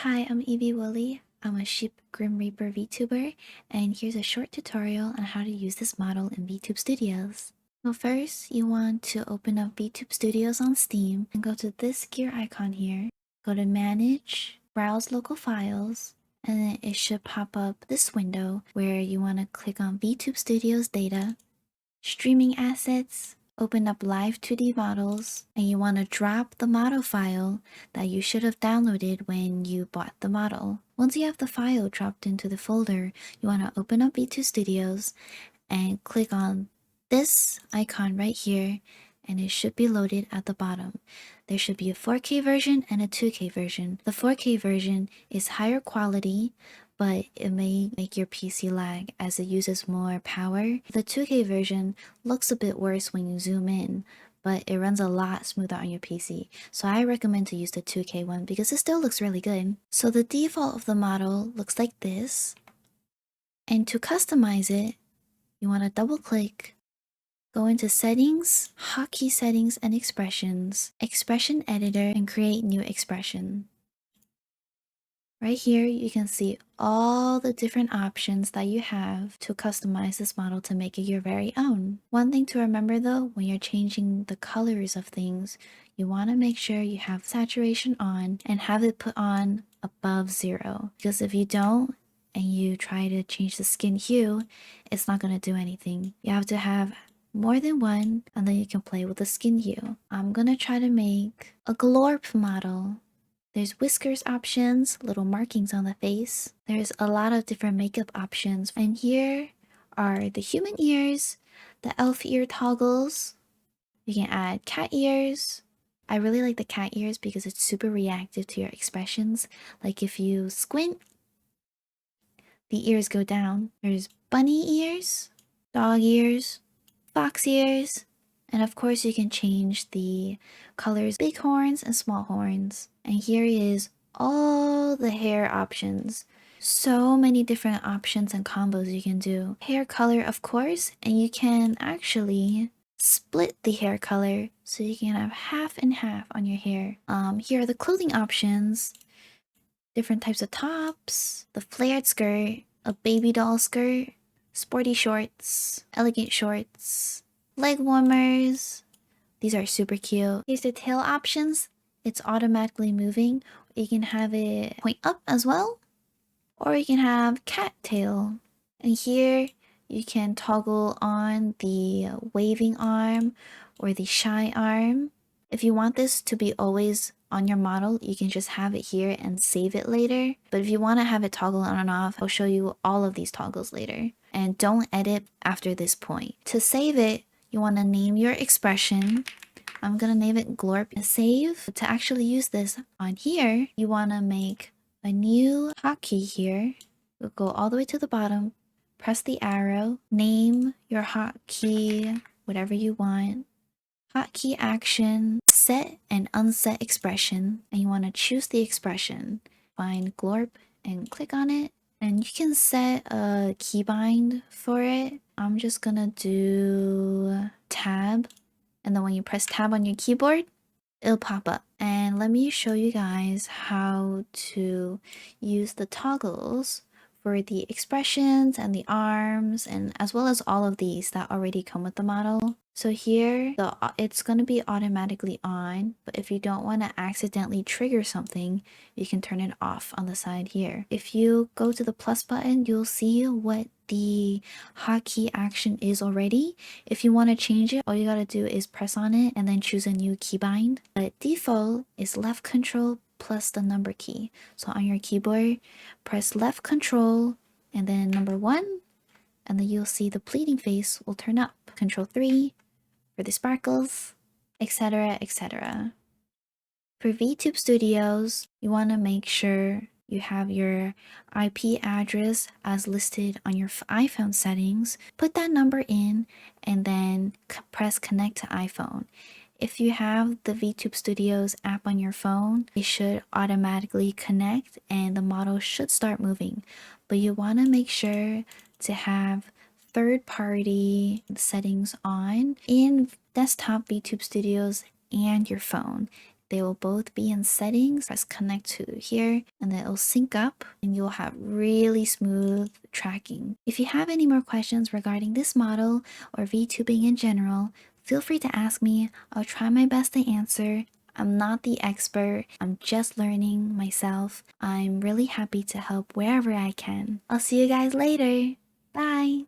Hi, I'm Evie Woolley. I'm a Sheep Grim Reaper VTuber, and here's a short tutorial on how to use this model in VTube Studios. So first, you want to open up VTube Studios on Steam and go to this gear icon here. Go to Manage, Browse Local Files, and then it should pop up this window where you want to click on VTube Studios Data, Streaming Assets, open up Live 2D Models, and you want to drop the model file that you should have downloaded when you bought the model. Once you have the file dropped into the folder, you want to open up V2 Studios and click on this icon right here, and it should be loaded at the bottom. There should be a 4K version and a 2K version. The 4K version is higher quality, but it may make your PC lag as it uses more power. The 2K version looks a bit worse when you zoom in, but it runs a lot smoother on your PC. So I recommend to use the 2K one because it still looks really good. So the default of the model looks like this. And to customize it, you want to double click, go into Settings, Hotkey Settings and Expressions, Expression Editor, and create new expression. Right here, you can see all the different options that you have to customize this model to make it your very own. One thing to remember though, when you're changing the colors of things, you want to make sure you have saturation on and have it put on above 0. Because if you don't, and you try to change the skin hue, it's not going to do anything. You have to have more than one, and then you can play with the skin hue. I'm going to try to make a glorp model. There's whiskers options, little markings on the face. There's a lot of different makeup options. And here are the human ears, the elf ear toggles. You can add cat ears. I really like the cat ears because it's super reactive to your expressions. Like if you squint, the ears go down. There's bunny ears, dog ears, fox ears, and of course you can change the colors, big horns and small horns. And here is all the hair options. So many different options and combos you can do. Hair color, of course, and you can actually split the hair color so you can have half and half on your hair. Here are the clothing options. Different types of tops, the flared skirt, a baby doll skirt, sporty shorts, elegant shorts, leg warmers. These are super cute. Here's the tail options. It's automatically moving. You can have it point up as well, or you can have cat tail. And here you can toggle on the waving arm or the shy arm. If you want this to be always on your model, you can just have it here and save it later. But if you want to have it toggle on and off, I'll show you all of these toggles later. And don't edit after this point. To save it, you want to name your expression. I'm gonna name it glorp and save. To actually use this on here, you want to make a new hotkey here. We'll go all the way to the bottom, press the arrow, name your hotkey, whatever you want. Hotkey action, set and unset expression, and you want to choose the expression. Find glorp and click on it, and you can set a keybind for it. I'm just gonna do tab, and then when you press tab on your keyboard, it'll pop up. And let me show you guys how to use the toggles for the expressions and the arms, and as well as all of these that already come with the model. So here, it's going to be automatically on, but if you don't want to accidentally trigger something, you can turn it off on the side here. If you go to the plus button, you'll see what the hotkey action is already. If you want to change it, all you gotta do is press on it and then choose a new keybind. But default is left control plus the number key. So on your keyboard, press left control and then number 1, and then you'll see the pleading face will turn up. Control 3 for the sparkles, etc, etc. For VTube Studios, you want to make sure you have your IP address as listed on your iPhone settings. Put that number in and then press connect to iPhone. If you have the VTube Studios app on your phone, it should automatically connect and the model should start moving. But you want to make sure to have third-party settings on in desktop VTube Studios and your phone. They will both be in settings. Press connect to here and then it'll sync up and you'll have really smooth tracking. If you have any more questions regarding this model or VTubing in general, feel free to ask me. I'll try my best to answer. I'm not the expert. I'm just learning myself. I'm really happy to help wherever I can. I'll see you guys later. Bye!